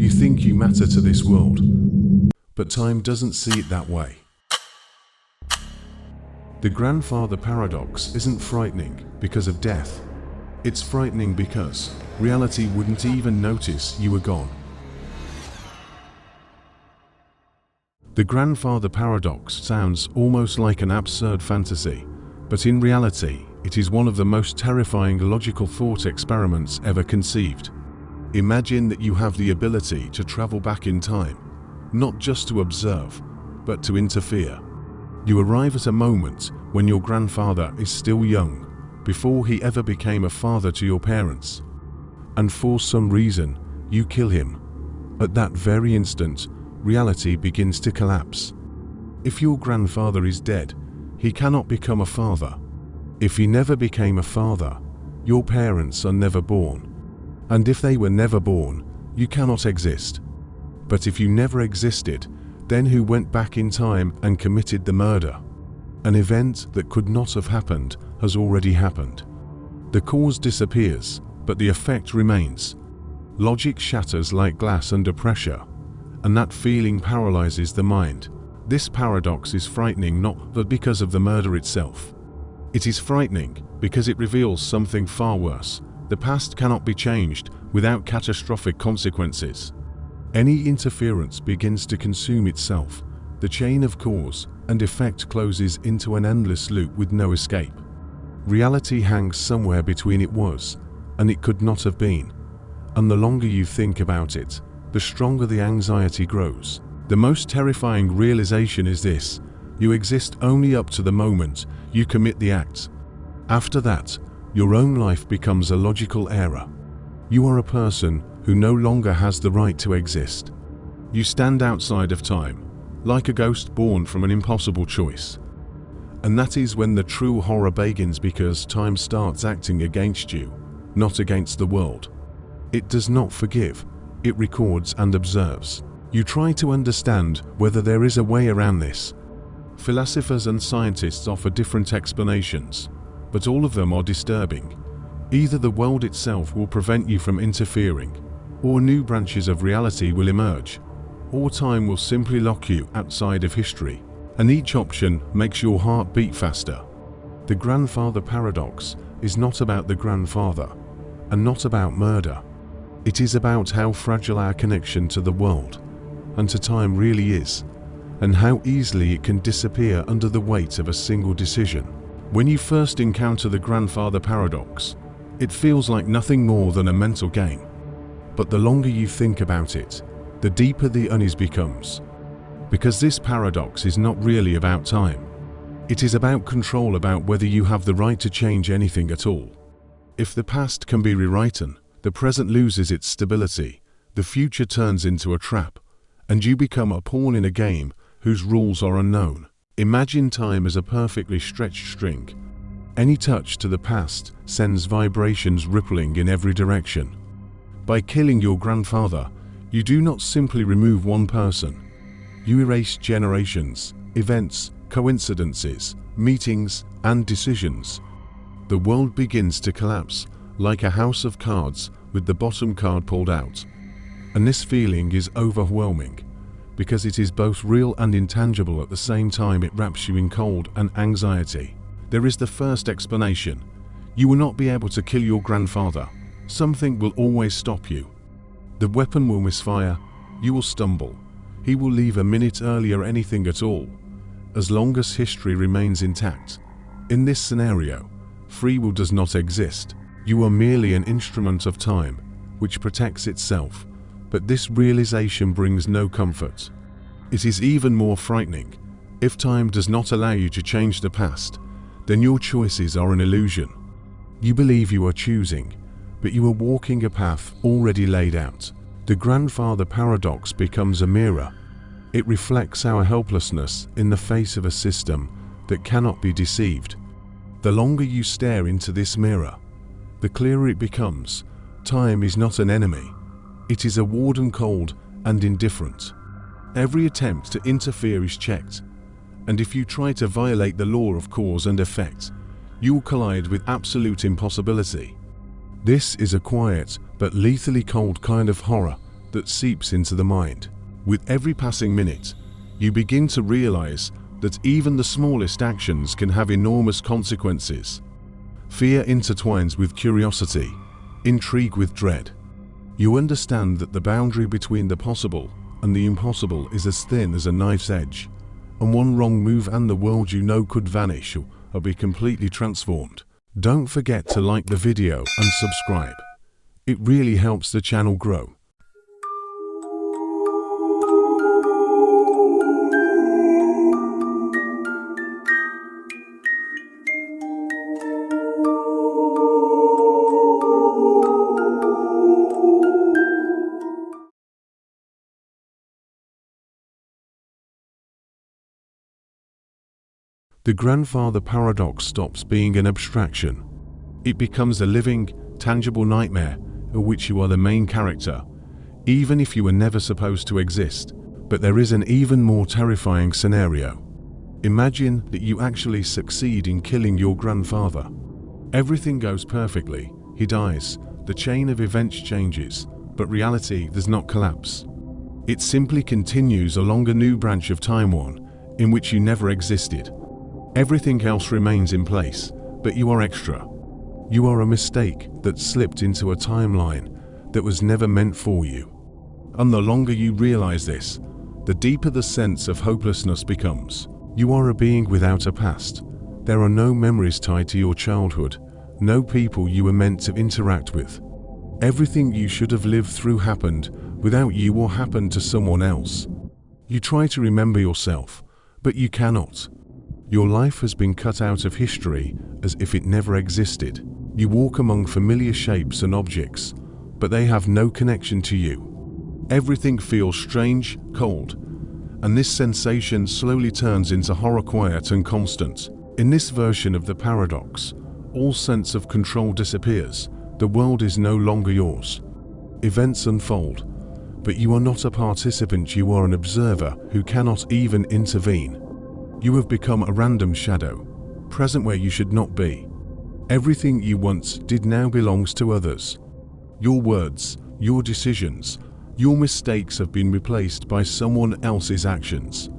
You think you matter to this world, but time doesn't see it that way. The grandfather paradox isn't frightening because of death. It's frightening because reality wouldn't even notice you were gone. The grandfather paradox sounds almost like an absurd fantasy, but in reality, it is one of the most terrifying logical thought experiments ever conceived. Imagine that you have the ability to travel back in time, not just to observe, but to interfere. You arrive at a moment when your grandfather is still young, before he ever became a father to your parents. And for some reason, you kill him. At that very instant, reality begins to collapse. If your grandfather is dead, he cannot become a father. If he never became a father, your parents are never born. And if they were never born, you cannot exist. But if you never existed, then who went back in time and committed the murder? An event that could not have happened has already happened. The cause disappears, but the effect remains. Logic shatters like glass under pressure, and that feeling paralyzes the mind. This paradox is frightening not because of the murder itself. It is frightening because it reveals something far worse. The past cannot be changed without catastrophic consequences. Any interference begins to consume itself. The chain of cause and effect closes into an endless loop with no escape. Reality hangs somewhere between it was and it could not have been. And the longer you think about it, the stronger the anxiety grows. The most terrifying realization is this: you exist only up to the moment you commit the act. After that, your own life becomes a logical error. You are a person who no longer has the right to exist. You stand outside of time, like a ghost born from an impossible choice. And that is when the true horror begins, because time starts acting against you, not against the world. It does not forgive, it records and observes. You try to understand whether there is a way around this. Philosophers and scientists offer different explanations, but all of them are disturbing. Either the world itself will prevent you from interfering, or new branches of reality will emerge, or time will simply lock you outside of history, and each option makes your heart beat faster. The grandfather paradox is not about the grandfather, and not about murder. It is about how fragile our connection to the world and to time really is, and how easily it can disappear under the weight of a single decision. When you first encounter the grandfather paradox, it feels like nothing more than a mental game. But the longer you think about it, the deeper the unease becomes. Because this paradox is not really about time. It is about control, about whether you have the right to change anything at all. If the past can be rewritten, the present loses its stability, the future turns into a trap, and you become a pawn in a game whose rules are unknown. Imagine time as a perfectly stretched string. Any touch to the past sends vibrations rippling in every direction. By killing your grandfather, you do not simply remove one person. You erase generations, events, coincidences, meetings, and decisions. The world begins to collapse, like a house of cards with the bottom card pulled out. And this feeling is overwhelming, because it is both real and intangible at the same time. It wraps you in cold and anxiety. There is the first explanation. You will not be able to kill your grandfather. Something will always stop you. The weapon will misfire, you will stumble. He will leave a minute earlier, anything at all. As long as history remains intact. In this scenario, free will does not exist. You are merely an instrument of time, which protects itself. But this realization brings no comfort. It is even more frightening. If time does not allow you to change the past, then your choices are an illusion. You believe you are choosing, but you are walking a path already laid out. The grandfather paradox becomes a mirror. It reflects our helplessness in the face of a system that cannot be deceived. The longer you stare into this mirror, the clearer it becomes. Time is not an enemy. It is a warden, cold and indifferent. Every attempt to interfere is checked, and if you try to violate the law of cause and effect, you will collide with absolute impossibility. This is a quiet but lethally cold kind of horror that seeps into the mind. With every passing minute, you begin to realize that even the smallest actions can have enormous consequences. Fear intertwines with curiosity, intrigue with dread. You understand that the boundary between the possible and the impossible is as thin as a knife's edge, and one wrong move and the world you know could vanish or be completely transformed. Don't forget to like the video and subscribe. It really helps the channel grow. The grandfather paradox stops being an abstraction. It becomes a living, tangible nightmare of which you are the main character, even if you were never supposed to exist. But there is an even more terrifying scenario. Imagine that you actually succeed in killing your grandfather. Everything goes perfectly, he dies, the chain of events changes, but reality does not collapse. It simply continues along a new branch of time in which you never existed. Everything else remains in place, but you are extra. You are a mistake that slipped into a timeline that was never meant for you. And the longer you realize this, the deeper the sense of hopelessness becomes. You are a being without a past. There are no memories tied to your childhood, no people you were meant to interact with. Everything you should have lived through happened without you or happened to someone else. You try to remember yourself, but you cannot. Your life has been cut out of history as if it never existed. You walk among familiar shapes and objects, but they have no connection to you. Everything feels strange, cold, and this sensation slowly turns into horror, quiet and constant. In this version of the paradox, all sense of control disappears. The world is no longer yours. Events unfold, but you are not a participant, you are an observer who cannot even intervene. You have become a random shadow, present where you should not be. Everything you once did now belongs to others. Your words, your decisions, your mistakes have been replaced by someone else's actions.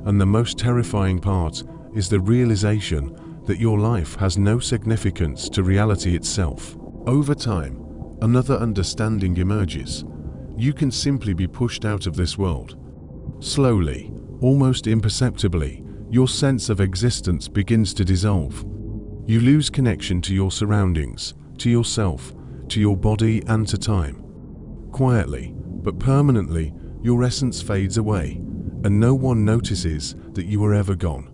And the most terrifying part is the realization that your life has no significance to reality itself. Over time, another understanding emerges. You can simply be pushed out of this world. Slowly, almost imperceptibly, your sense of existence begins to dissolve. You lose connection to your surroundings, to yourself, to your body and to time. Quietly, but permanently, your essence fades away, and no one notices that you were ever gone.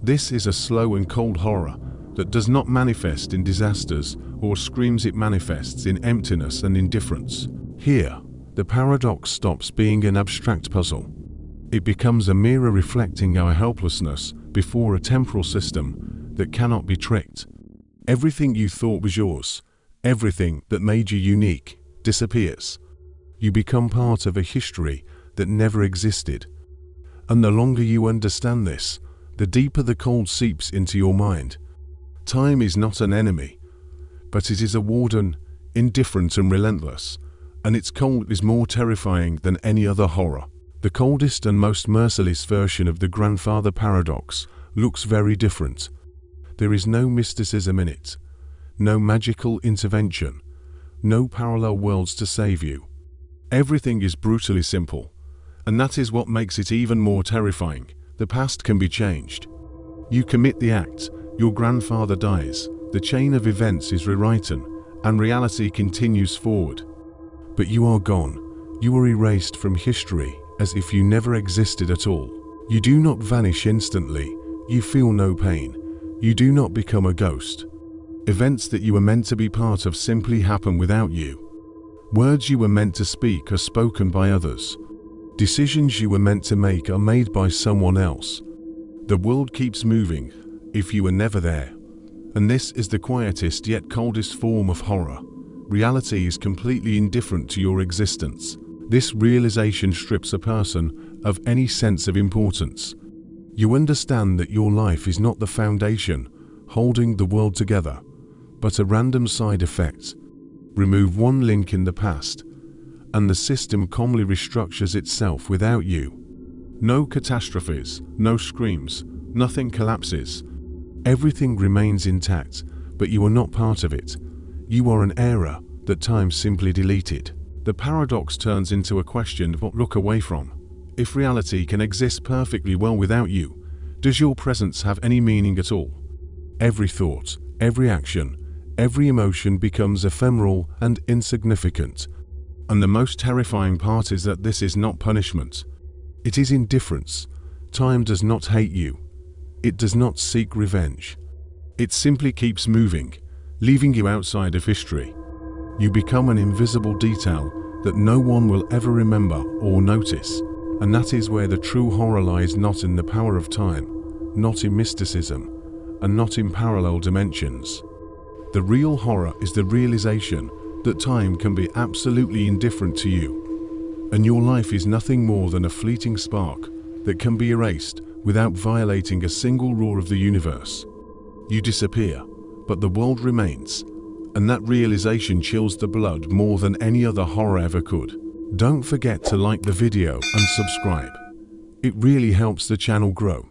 This is a slow and cold horror that does not manifest in disasters or screams, it manifests in emptiness and indifference. Here, the paradox stops being an abstract puzzle. It becomes a mirror reflecting our helplessness before a temporal system that cannot be tricked. Everything you thought was yours, everything that made you unique, disappears. You become part of a history that never existed. And the longer you understand this, the deeper the cold seeps into your mind. Time is not an enemy, but it is a warden, indifferent and relentless, and its cold is more terrifying than any other horror. The coldest and most merciless version of the grandfather paradox looks very different. There is no mysticism in it, no magical intervention, no parallel worlds to save you. Everything is brutally simple, and that is what makes it even more terrifying. The past can be changed. You commit the act, your grandfather dies, the chain of events is rewritten, and reality continues forward. But you are gone. You are erased from history as if you never existed at all. You do not vanish instantly. You feel no pain. You do not become a ghost. Events that you were meant to be part of simply happen without you. Words you were meant to speak are spoken by others. Decisions you were meant to make are made by someone else. The world keeps moving, if you were never there. And this is the quietest yet coldest form of horror. Reality is completely indifferent to your existence. This realization strips a person of any sense of importance. You understand that your life is not the foundation holding the world together, but a random side effect. Remove one link in the past, and the system calmly restructures itself without you. No catastrophes, no screams, nothing collapses. Everything remains intact, but you are not part of it. You are an error that time simply deleted. The paradox turns into a question of what to look away from. If reality can exist perfectly well without you, does your presence have any meaning at all? Every thought, every action, every emotion becomes ephemeral and insignificant. And the most terrifying part is that this is not punishment. It is indifference. Time does not hate you. It does not seek revenge. It simply keeps moving, leaving you outside of history. You become an invisible detail that no one will ever remember or notice. And that is where the true horror lies, not in the power of time, not in mysticism, and not in parallel dimensions. The real horror is the realization that time can be absolutely indifferent to you, and your life is nothing more than a fleeting spark that can be erased without violating a single law of the universe. You disappear, but the world remains, and that realization chills the blood more than any other horror ever could. Don't forget to like the video and subscribe. It really helps the channel grow.